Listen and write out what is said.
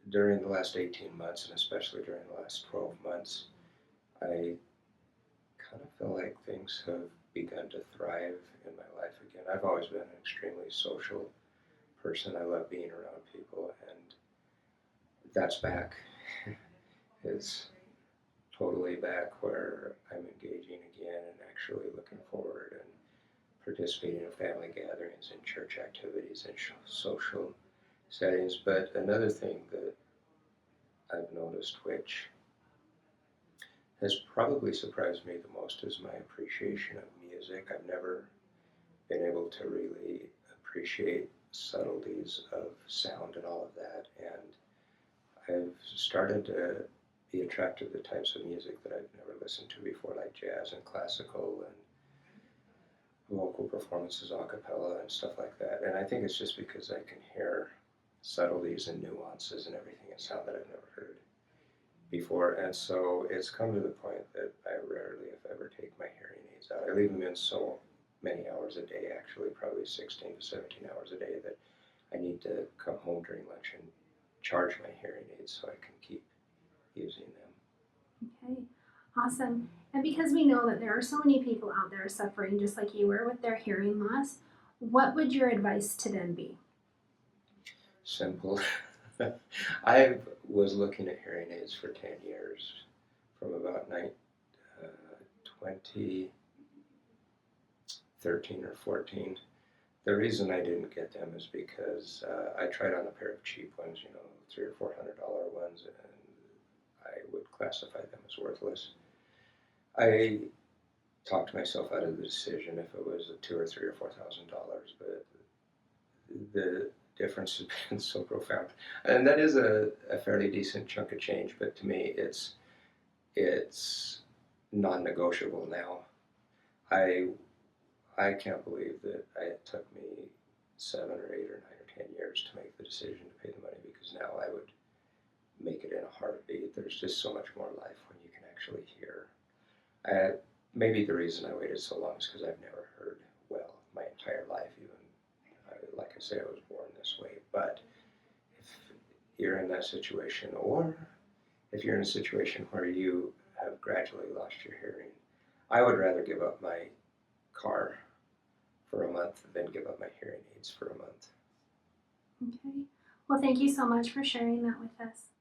during the last 18 months, and especially during the last 12 months, I kind of feel like things have begun to thrive in my life again. I've always been an extremely social person. I love being around people, and that's back. It's totally back where I'm engaging again and actually looking forward and participating in family gatherings and church activities and social settings. But another thing that I've noticed, which has probably surprised me the most, is my appreciation of music. I've never been able to really appreciate subtleties of sound and all of that. And I've started to be attracted to types of music that I've never listened to before, like jazz and classical and vocal performances, a cappella, and stuff like that. And I think it's just because I can hear subtleties and nuances and everything in sound that I've never heard before. And so it's come to the point that I rarely, if ever, take my hearing aids out. I leave them in so many hours a day, actually, probably 16 to 17 hours a day, that I need to come home during lunch and charge my hearing aids so I can keep using them. Okay, awesome. And because we know that there are so many people out there suffering just like you were with their hearing loss, what would your advice to them be? Simple. I was looking at hearing aids for 10 years, from about 2013 or 14. The reason I didn't get them is because I tried on a pair of cheap ones, $300 or $400 ones, and I would classify them as worthless. I talked myself out of the decision if it was a $2 or $3 or $4,000, but the difference has been so profound, and that is a fairly decent chunk of change. But to me, it's non-negotiable now. I I can't believe that it took me 7 or 8 or 9 or 10 years to make the decision to pay the money, because now I would make it in a heartbeat. There's just so much more life when you can actually hear. Maybe the reason I waited so long is because I've never heard well my entire life. Like I say, I was born this way. But if you're in that situation, or if you're in a situation where you have gradually lost your hearing, I would rather give up my car for a month than give up my hearing aids for a month. Okay. Well, thank you so much for sharing that with us.